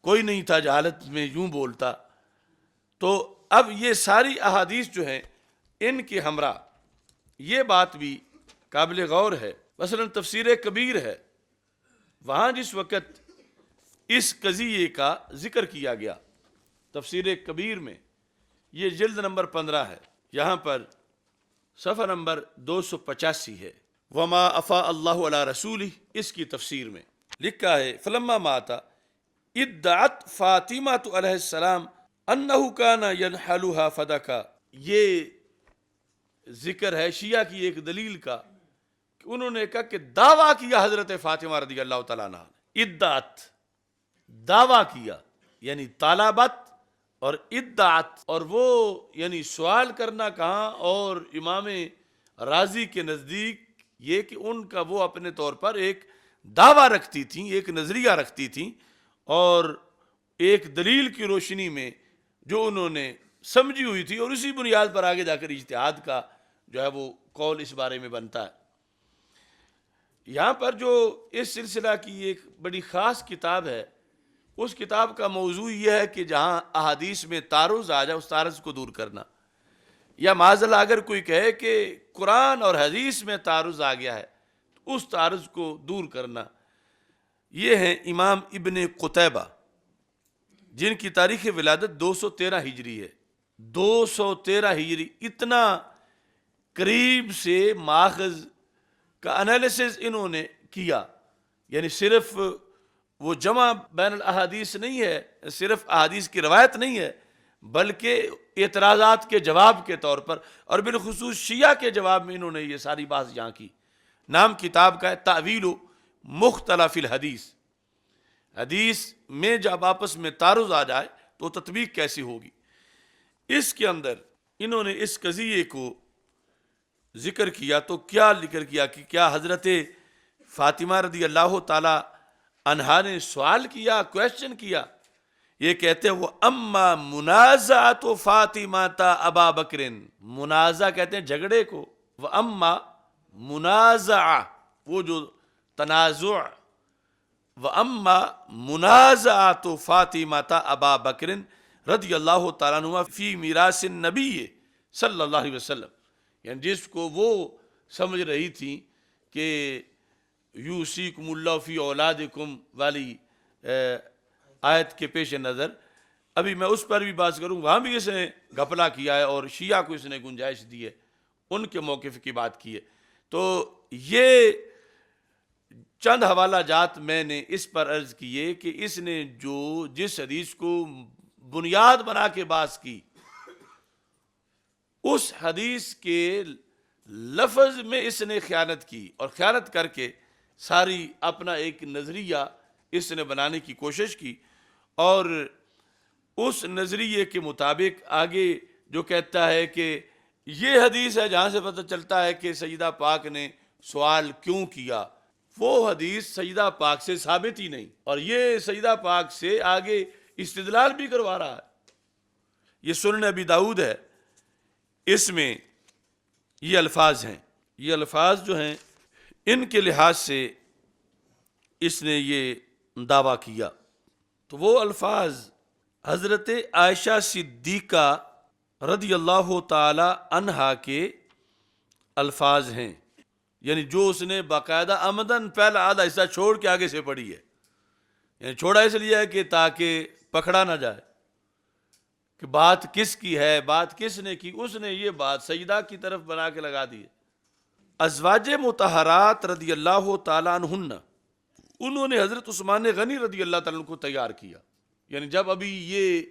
کوئی نہیں تھا جہالت میں یوں بولتا. تو اب یہ ساری احادیث جو ہیں ان کے ہمراہ یہ بات بھی قابل غور ہے. مثلا تفسیر کبیر ہے، وہاں جس وقت اس قضیے کا ذکر کیا گیا تفسیر کبیر میں، یہ جلد نمبر 15 ہے، یہاں پر صفحہ نمبر 285 ہے. وما افا اللہ علی رسولہ، اس کی تفسیر میں لکھا ہے فلما مات ادعت فاطمہ علیہ السلام انہ کان ینحلها فدکا. یہ ذکر ہے شیعہ کی ایک دلیل کا کہ انہوں نے کہا کہ دعویٰ کیا حضرت فاطمہ رضی اللہ تعالیٰ عنہ نے، ادعت دعویٰ کیا یعنی طالبت اور ادعت، اور وہ یعنی سوال کرنا کہاں، اور امام رازی کے نزدیک یہ کہ ان کا وہ اپنے طور پر ایک دعویٰ رکھتی تھیں، ایک نظریہ رکھتی تھیں، اور ایک دلیل کی روشنی میں جو انہوں نے سمجھی ہوئی تھی، اور اسی بنیاد پر آگے جا کر اجتہاد کا جو ہے وہ قول اس بارے میں بنتا ہے. یہاں پر جو اس سلسلہ کی ایک بڑی خاص کتاب ہے، اس کتاب کا موضوع یہ ہے کہ جہاں احادیث میں تعارض آ جائے اس تعارض کو دور کرنا، یا معاذاللہ اگر کوئی کہے کہ قرآن اور حدیث میں تعارض آ گیا ہے تو اس تعارض کو دور کرنا. یہ ہیں امام ابن قتیبہ، جن کی تاریخ ولادت 213 ہجری ہے. 213 ہجری، اتنا قریب سے ماخذ کا انالیسز انہوں نے کیا. یعنی صرف وہ جمع بین الاحادیث نہیں ہے، صرف احادیث کی روایت نہیں ہے، بلکہ اعتراضات کے جواب کے طور پر، اور بالخصوص شیعہ کے جواب میں انہوں نے یہ ساری بات یہاں کی. نام کتاب کا ہے تعویل مختلف الحدیث. حدیث میں جب آپس میں تعارض آ جائے تو تطبیق کیسی ہوگی. اس کے اندر انہوں نے اس قضیے کو ذکر کیا. تو کیا ذکر کیا کہ کیا حضرت فاطمہ رضی اللہ تعالی عنہا نے سوال کیا، کویسچن کیا. یہ کہتے ہیں وہ اما منازعۃ فاطمہ ابا بکر، منازع کہتے ہیں جھگڑے کو، وہ اما منازع وہ جو تنازع، وہ اما منازعۃ فاطمہ ابا بکر رضی اللہ تعالیٰ عنہ فی میراث النبی صلی اللہ علیہ وسلم، یعنی جس کو وہ سمجھ رہی تھی کہ یوصیکم اللہ فی اولادکم والی آیت کے پیش نظر. ابھی میں اس پر بھی بات کروں، وہاں بھی اس نے گھپلا کیا ہے اور شیعہ کو اس نے گنجائش دی ہے، ان کے موقف کی بات کی ہے. تو یہ چند حوالہ جات میں نے اس پر عرض کیے کہ اس نے جو جس حدیث کو بنیاد بنا کے بات کی اس حدیث کے لفظ میں اس نے خیانت کی، اور خیانت کر کے ساری اپنا ایک نظریہ اس نے بنانے کی کوشش کی، اور اس نظریے کے مطابق آگے جو کہتا ہے کہ یہ حدیث ہے جہاں سے پتہ چلتا ہے کہ سیدہ پاک نے سوال کیوں کیا، وہ حدیث سیدہ پاک سے ثابت ہی نہیں، اور یہ سیدہ پاک سے آگے استدلال بھی کروا رہا ہے۔ یہ سنن ابی داؤد ہے، اس میں یہ الفاظ ہیں، یہ الفاظ جو ہیں ان کے لحاظ سے اس نے یہ دعویٰ کیا۔ تو وہ الفاظ حضرت عائشہ صدیقہ رضی اللہ تعالی عنہا کے الفاظ ہیں، یعنی جو اس نے باقاعدہ عمدن پہلا آدھا حصہ چھوڑ کے آگے سے پڑھی ہے، یعنی چھوڑا اس لیے ہے کہ تاکہ پکڑا نہ جائے کہ بات کس کی ہے، بات کس نے کی، اس نے یہ بات سیدہ کی طرف بنا کے لگا دی ہے۔ ازواج مطہرات رضی اللہ تعالیٰ عنہن، انہوں نے حضرت عثمان غنی رضی اللہ تعالیٰ عنہ کو تیار کیا، یعنی جب ابھی یہ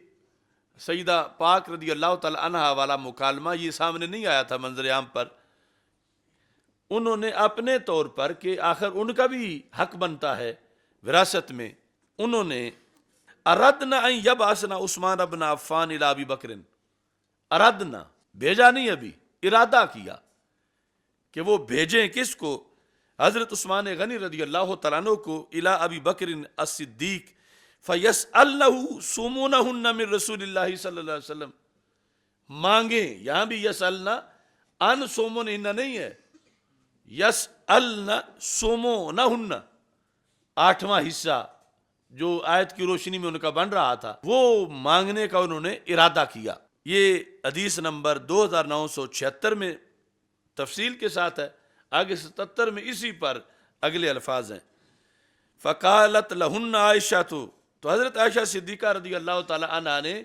سیدہ پاک رضی اللہ تعالیٰ عنہ والا مکالمہ یہ سامنے نہیں آیا تھا منظر عام پر، انہوں نے اپنے طور پر کہ آخر ان کا بھی حق بنتا ہے وراثت میں، انہوں نے اردنا ان یبعثنا عثمان بن عفان الی ابی بکر، اردنا بھیجا نہیں، ابھی ارادہ کیا کہ وہ بھیجیں کس کو، حضرت عثمان غنی رضی اللہ تعالیٰ عنہ کو، الی ابی بکر الصدیق فیسألنہ سمونہن من رسول اللہ صلی اللہ علیہ وسلم، مانگیں، یہاں بھی یسألنا ان سومونہن نہیں ہے، یسألنا سمونہن، آٹھواں حصہ جو آیت کی روشنی میں ان کا بن رہا تھا، وہ مانگنے کا انہوں نے ارادہ کیا۔ یہ حدیث نمبر 2976 میں تفصیل کے ساتھ ہے، آگے 77 میں اسی پر اگلے الفاظ ہیں۔ فقالت لہن عائشہ، تو حضرت عائشہ صدیقہ رضی اللہ تعالی عنہا نے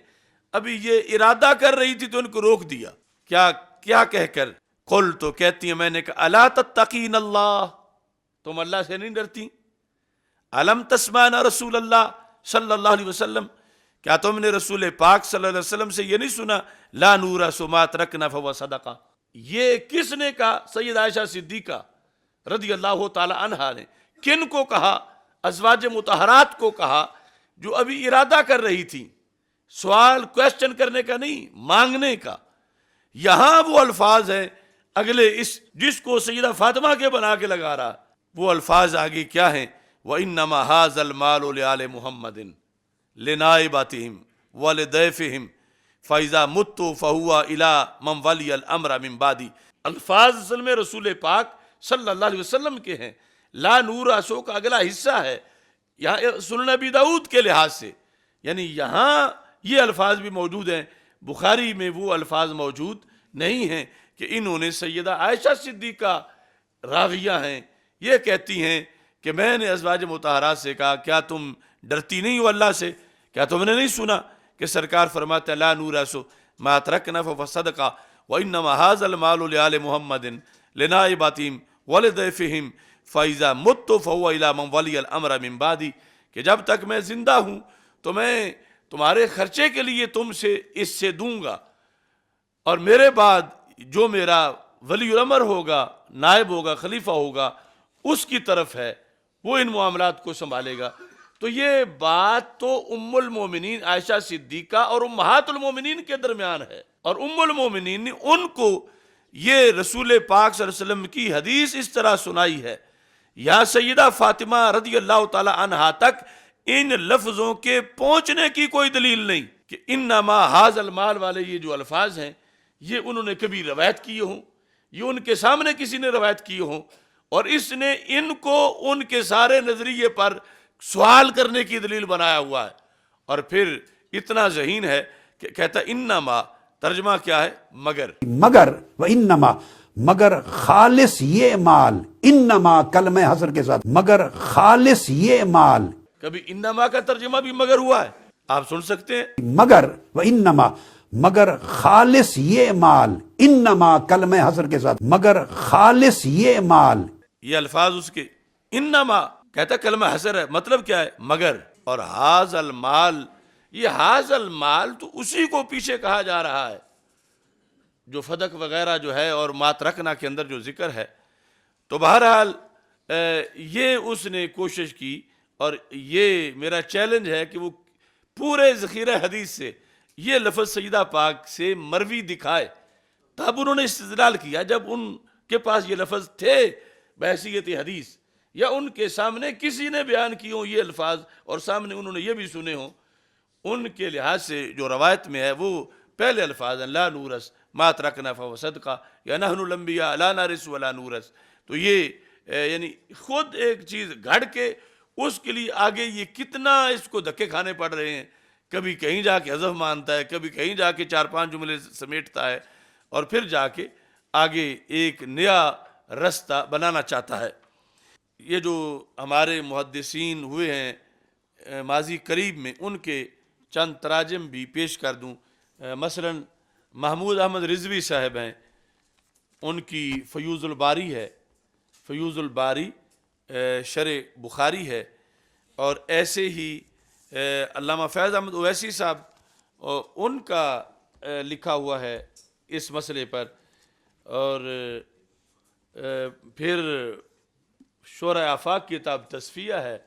ابھی یہ ارادہ کر رہی تھی تو ان کو روک دیا، کیا کہہ کر، قل، تو کہتی ہیں میں نے کہا الا تتقین اللہ، تم اللہ سے نہیں ڈرتی، علم تسمعن رسول اللہ صلی اللہ علیہ وسلم، کیا تم نے رسول پاک صلی اللہ علیہ وسلم سے یہ نہیں سنا لا نورث ما ترکنا فهو صدقہ، یہ کس نے کہا؟ سید عائشہ صدیقہ رضی اللہ تعالی عنہا نے۔ کن کو کہا؟ ازواج مطہرات کو کہا، جو ابھی ارادہ کر رہی تھی، سوال کوشچن کرنے کا نہیں، مانگنے کا۔ یہاں وہ الفاظ ہیں اگلے جس کو سیدہ فاطمہ کے بنا کے لگا رہا، وہ الفاظ آگے کیا ہیں؟ وَإِنَّمَا هَذَا الْمَالُ لِآلِ مُحَمَّدٍ لِنَائِبَاتِهِمْ وَلِضَيْفِهِمْ فَإِذَا مُتُّ فَهُوَ إِلَى مَنْ وَلِيَ الْأَمْرَ مِنْ بَعْدِي۔ الفاظ اصل میں رسول پاک صلی اللہ علیہ وسلم کے ہیں، لا نور آسو کا اگلا حصہ ہے یہاں سنن ابی داؤد کے لحاظ سے، یعنی یہاں یہ الفاظ بھی موجود ہیں، بخاری میں وہ الفاظ موجود نہیں ہیں کہ انہوں نے سیدہ عائشہ صدیقہ راویہ ہیں، یہ کہتی ہیں کہ میں نے ازواج مطہرات سے کہا کیا تم ڈرتی نہیں ہو اللہ سے؟ کیا تم نے نہیں سنا کہ سرکار فرماتے لا نورث ما ترکنا فهو صدقہ وانما هذا المال لآل محمد لنائباتهم ولضيفهم فاذا مت فهو الى من ولي الامر من بعدی، کہ جب تک میں زندہ ہوں تو میں تمہارے خرچے کے لیے تم سے اس سے دوں گا، اور میرے بعد جو میرا ولی الامر ہوگا، نائب ہوگا، خلیفہ ہوگا، اس کی طرف ہے، وہ ان معاملات کو سنبھالے گا۔ تو یہ بات تو ام المومنین عائشہ صدیقہ اور امہات المومنین کے درمیان ہے، اور ام المومنین نے ان کو یہ رسول پاک صلی اللہ علیہ وسلم کی حدیث اس طرح سنائی ہے۔ یا سیدہ فاطمہ رضی اللہ تعالی عنہا تک ان لفظوں کے پہنچنے کی کوئی دلیل نہیں کہ انما ھذا المال والے یہ جو الفاظ ہیں یہ انہوں نے کبھی روایت کیے ہوں، یہ ان کے سامنے کسی نے روایت کیے ہوں، اور اس نے ان کو ان کے سارے نظریے پر سوال کرنے کی دلیل بنایا ہوا ہے، اور پھر اتنا ذہین ہے کہ کہتا انما، ترجمہ کیا ہے؟ مگر،
وَإِنَّمَا، مگر خالص یہ مال، انما کلمہ حصر کے ساتھ، مگر خالص یہ مال،
کبھی انما کا ترجمہ بھی مگر ہوا ہے، آپ سن سکتے ہیں،
مگر وَإِنَّمَا، مگر خالص یہ مال، انما کلمہ حصر کے ساتھ، مگر خالص یہ مال،
یہ الفاظ اس کے، انما کہتا کلمہ حسر ہے، مطلب کیا ہے؟ مگر، اور ھذا المال، یہ ھذا المال تو اسی کو پیچھے کہا جا رہا ہے جو فدق وغیرہ جو ہے اور مات رکھنا کے اندر جو ذکر ہے، تو بہرحال یہ اس نے کوشش کی، اور یہ میرا چیلنج ہے کہ وہ پورے ذخیرہ حدیث سے یہ لفظ سیدہ پاک سے مروی دکھائے. تب انہوں نے استدلال کیا جب ان کے پاس یہ لفظ تھے بحیثیت حدیث، یا ان کے سامنے کسی نے بیان کی ہوں یہ الفاظ اور سامنے انہوں نے یہ بھی سنے ہوں، ان کے لحاظ سے جو روایت میں ہے وہ پہلے الفاظ ہیں لا نورس ما ترکنا فهو صدقہ یا نحن الانبیاء لا نرث ولا نورث. تو یہ یعنی خود ایک چیز گھڑ کے اس کے لیے آگے یہ کتنا اس کو دھکے کھانے پڑ رہے ہیں. کبھی کہیں جا کے حذف مانتا ہے، کبھی کہیں جا کے 4-5 جملے سمیٹتا ہے، اور پھر جا کے آگے ایک نیا رستہ بنانا چاہتا ہے. یہ جو ہمارے محدثین ہوئے ہیں ماضی قریب میں، ان کے چند تراجم بھی پیش کر دوں. مثلا محمود احمد رضوی صاحب ہیں، ان کی فیوض الباری ہے، فیوض الباری شرح بخاری ہے. اور ایسے ہی علامہ فیض احمد اویسی صاحب، ان کا لکھا ہوا ہے اس مسئلے پر. اور پھر شورۂ آفاق کی کتاب تصفیہ ہے.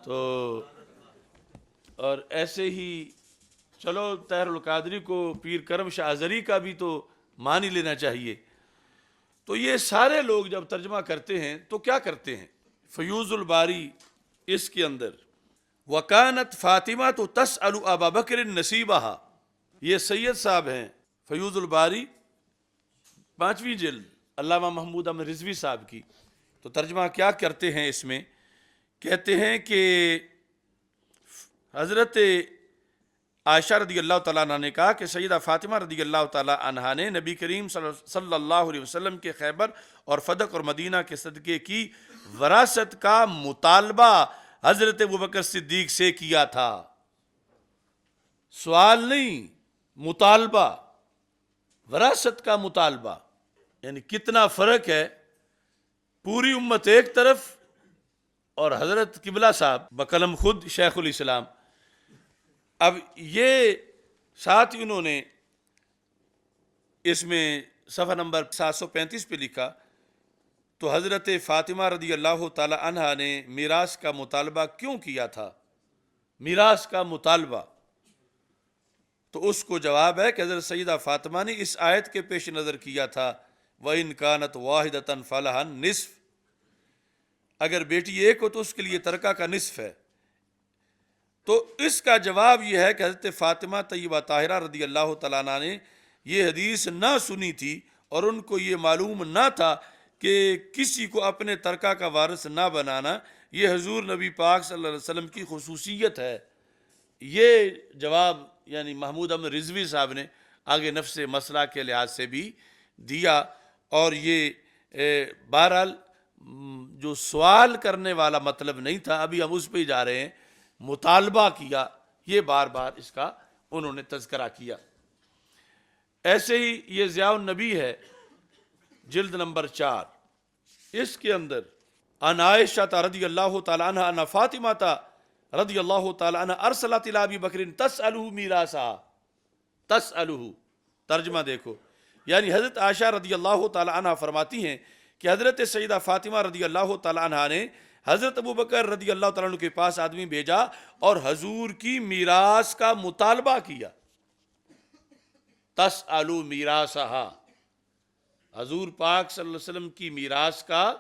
تو اور ایسے ہی چلو طاہر القادری کو پیر کرم شاہ ازہری کا بھی تو مان ہی لینا چاہیے. تو یہ سارے لوگ جب ترجمہ کرتے ہیں تو کیا کرتے ہیں؟ فیوض الباری اس کے اندر وکانت فاطمہ تو تسأل ابا بکر نصیبہا، یہ سید صاحب ہیں فیوض الباری 5ویں جلد علامہ محمود احمد رضوی صاحب کی. تو ترجمہ کیا کرتے ہیں اس میں؟ کہتے ہیں کہ حضرت عائشہ رضی اللہ تعالیٰ عنہ نے کہا کہ سیدہ فاطمہ رضی اللہ تعالیٰ عنہ نے نبی کریم صلی اللہ علیہ وسلم کے خیبر اور فدق اور مدینہ کے صدقے کی وراثت کا مطالبہ حضرت ابوبکر صدیق سے کیا تھا. سوال نہیں، مطالبہ، وراثت کا مطالبہ. یعنی کتنا فرق ہے، پوری امت ایک طرف اور حضرت قبلہ صاحب بقلم خود شیخ الاسلام. اب یہ ساتھ انہوں نے اس میں صفحہ نمبر 735 پہ لکھا، تو حضرت فاطمہ رضی اللہ تعالی عنہ نے میراث کا مطالبہ کیوں کیا تھا؟ میراث کا مطالبہ، تو اس کو جواب ہے کہ حضرت سیدہ فاطمہ نے اس آیت کے پیش نظر کیا تھا وَإِنْ كَانَتْ وَاحِدَةً فَلَهَا النِّصْفُ، اگر بیٹی ایک ہو تو اس کے لیے ترکہ کا نصف ہے. تو اس کا جواب یہ ہے کہ حضرت فاطمہ طیبہ طاہرہ رضی اللہ تعالیٰ عنہ نے یہ حدیث نہ سنی تھی، اور ان کو یہ معلوم نہ تھا کہ کسی کو اپنے ترکہ کا وارث نہ بنانا یہ حضور نبی پاک صلی اللہ علیہ وسلم کی خصوصیت ہے. یہ جواب یعنی محمود احمد رضوی صاحب نے آگے نفس مسئلہ کے لحاظ سے بھی دیا. اور یہ بہرحال جو سوال کرنے والا مطلب نہیں تھا، ابھی ہم اس پہ ہی جا رہے ہیں. مطالبہ کیا، یہ بار بار اس کا انہوں نے تذکرہ کیا. ایسے ہی یہ ضیاء النبی ہے جلد نمبر 4، اس کے اندر ان عائشہ رضی اللہ تعالی عنہ ان فاطمہ رضی اللہ تعالی عنہ ارسلت الی ابی بکر تسألہ میراثا. تسألہ ترجمہ دیکھو، یعنی حضرت عائشہ رضی اللہ تعالی عنہ فرماتی ہیں کہ حضرت سیدہ فاطمہ رضی اللہ تعالی عنہ نے حضرت ابوبکر رضی اللہ تعالیٰ عنہ کے پاس آدمی بھیجا اور حضور کی میراث کا مطالبہ کیا. تسألو میراثہا، حضور پاک صلی اللہ علیہ وسلم کی میراث کا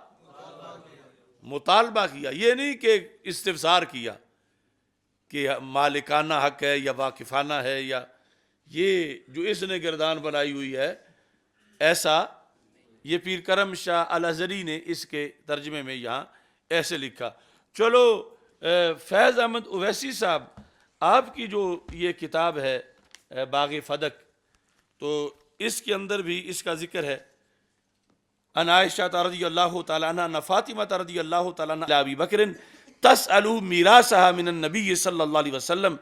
مطالبہ کیا. یہ نہیں کہ استفسار کیا کہ مالکانہ حق ہے یا واقفانہ ہے، یا یہ جو اس نے گردان بنائی ہوئی ہے ایسا. یہ پیر کرم شاہ الازہری نے اس کے ترجمے میں یہاں ایسے لکھا. چلو فیض احمد اویسی صاحب، آپ کی جو یہ کتاب ہے باغ فدق، تو اس کے اندر بھی اس کا ذکر ہے ان عائشہ رضی اللہ تعالی عنہ ان فاطمہ رضی اللہ تعالی عنہ علی ابی بکر تسأل میراثہا من النبی صلی اللہ علیہ وسلم.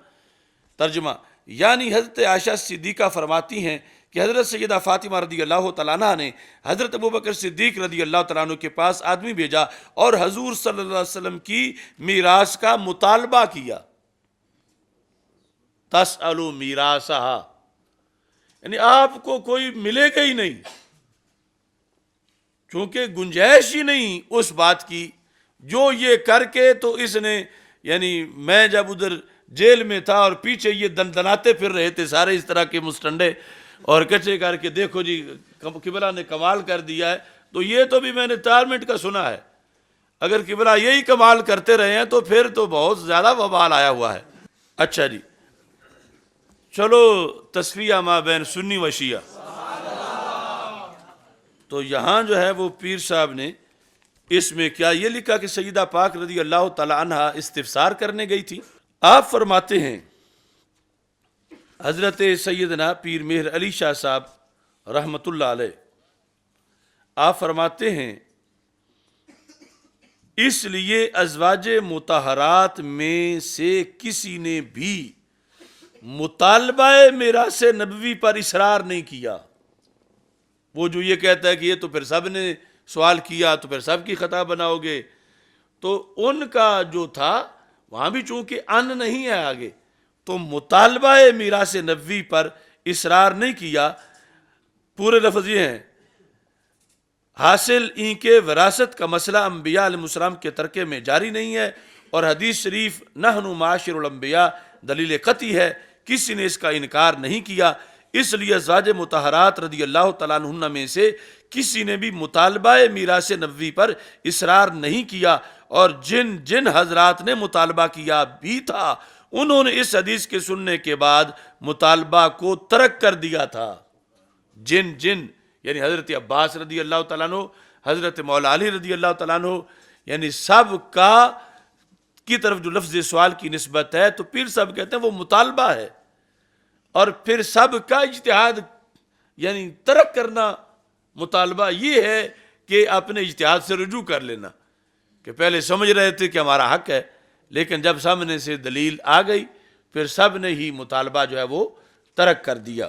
ترجمہ یعنی حضرت عائشہ صدیقہ فرماتی ہیں کہ حضرت سیدہ فاطمہ رضی اللہ تعالیٰ عنہ نے حضرت ابوبکر صدیق رضی اللہ تعالیٰ عنہ کے پاس آدمی بھیجا اور حضور صلی اللہ علیہ وسلم کی میراث کا مطالبہ کیا. تسألو میراثہا، یعنی آپ کو کوئی ملے گا ہی نہیں، چونکہ گنجائش ہی نہیں اس بات کی جو یہ کر کے تو اس نے، یعنی میں جب ادھر جیل میں تھا اور پیچھے یہ دندناتے پھر رہے تھے سارے اس طرح کے مسٹنڈے اور کچے کر کے، دیکھو جی قبلہ نے کمال کر دیا ہے، تو یہ تو بھی میں نے 4 منٹ کا سنا ہے، اگر قبلہ یہی کمال کرتے رہے ہیں تو پھر تو بہت زیادہ وبال آیا ہوا ہے۔ اچھا جی، چلو تصفیہ ما بین سنی و شیعہ، تو یہاں جو ہے وہ پیر صاحب نے اس میں کیا یہ لکھا کہ سیدہ پاک رضی اللہ تعالی عنہ استفسار کرنے گئی تھی۔ آپ فرماتے ہیں حضرت سیدنا پیر مہر علی شاہ صاحب رحمت اللہ علیہ، آپ فرماتے ہیں اس لیے ازواج مطہرات میں سے کسی نے بھی مطالبہ میراث نبوی پر اصرار نہیں کیا۔ وہ جو یہ کہتا ہے کہ یہ تو پھر سب نے سوال کیا تو پھر سب کی خطا بناؤ گے، تو ان کا جو تھا وہاں بھی چونکہ ان نہیں ہے آگے، تو مطالبہ میراث نبوی پر اصرار نہیں کیا۔ پورے لفظ یہ ہیں، حاصل ان کے وراثت کا مسئلہ انبیاء علیہ السلام کے ترکے میں جاری نہیں ہے، اور حدیث شریف نحن معاشر الانبیاء دلیل قطعی ہے، کسی نے اس کا انکار نہیں کیا۔ اس لیے ازواج مطہرات رضی اللہ تعالیٰ عنہ میں سے کسی نے بھی مطالبہ میراث نبوی پر اصرار نہیں کیا، اور جن جن حضرات نے مطالبہ کیا بھی تھا انہوں نے اس حدیث کے سننے کے بعد مطالبہ کو ترک کر دیا تھا۔ جن جن یعنی حضرت عباس رضی اللہ تعالیٰ عنہ، حضرت مولا علی رضی اللہ تعالیٰ عنہ، یعنی سب کا کی طرف جو لفظ سوال کی نسبت ہے تو پیر صاحب کہتے ہیں وہ مطالبہ ہے، اور پھر سب کا اجتہاد یعنی ترک کرنا مطالبہ یہ ہے کہ اپنے اجتہاد سے رجوع کر لینا، کہ پہلے سمجھ رہے تھے کہ ہمارا حق ہے، لیکن جب سامنے سے دلیل آ گئی پھر سب نے ہی مطالبہ جو ہے وہ ترک کر دیا۔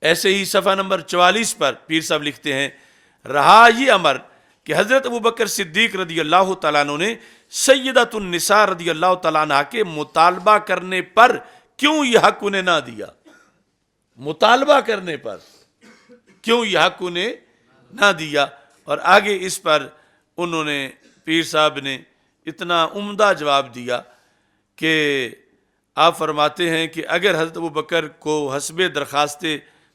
ایسے ہی صفحہ نمبر 44 پر پیر صاحب لکھتے ہیں، رہا یہ امر کہ حضرت ابوبکر صدیق رضی اللہ تعالیٰ عنہ نے سیدۃ النساء رضی اللہ تعالیٰ عنہ کے مطالبہ کرنے پر کیوں یہ حق انہیں نہ دیا، مطالبہ کرنے پر کیوں یہ حق انہیں نہ دیا۔ اور آگے اس پر انہوں نے پیر صاحب نے اتنا عمدہ جواب دیا کہ آپ فرماتے ہیں کہ اگر حضرت ابوبکر کو حسب درخواست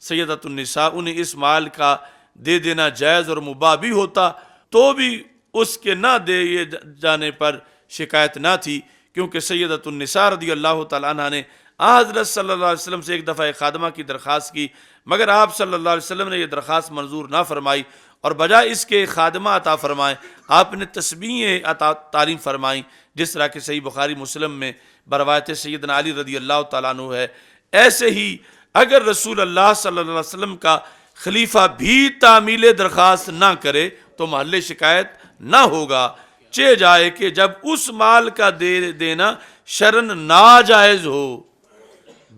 سیدۃ النساء انہیں اس مال کا دے دینا جائز اور مباح بھی ہوتا تو بھی اس کے نہ دے جانے پر شکایت نہ تھی، کیونکہ سیدۃ النساء رضی اللہ تعالیٰ عنہ نے حضرت صلی اللہ علیہ وسلم سے ایک دفعہ خادمہ کی درخواست کی، مگر آپ صلی اللہ علیہ وسلم نے یہ درخواست منظور نہ فرمائی، اور بجائے اس کے خادمہ عطا فرمائیں آپ نے تسبیح عطا تعلیم فرمائیں، جس طرح کہ صحیح بخاری مسلم میں بروایت سیدنا علی رضی اللہ تعالیٰ عنہ ہے۔ ایسے ہی اگر رسول اللہ صلی اللہ علیہ وسلم کا خلیفہ بھی تعمیل درخواست نہ کرے تو محل شکایت نہ ہوگا، چہ جائے کہ جب اس مال کا دے دینا شرن ناجائز ہو،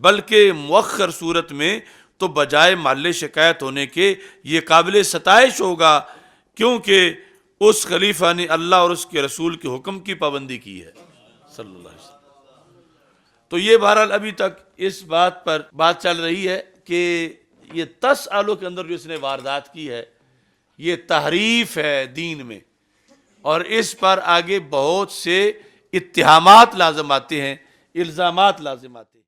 بلکہ مؤخر صورت میں تو بجائے محل شکایت ہونے کے یہ قابل ستائش ہوگا، کیونکہ اس خلیفہ نے اللہ اور اس کے رسول کے حکم کی پابندی کی ہے صلی اللہ علیہ وسلم۔ تو یہ بہرحال ابھی تک اس بات پر بات چل رہی ہے کہ یہ 10 سالوں کے اندر جو اس نے واردات کی ہے یہ تحریف ہے دین میں، اور اس پر آگے بہت سے اتہامات لازم آتے ہیں، الزامات لازم آتے ہیں۔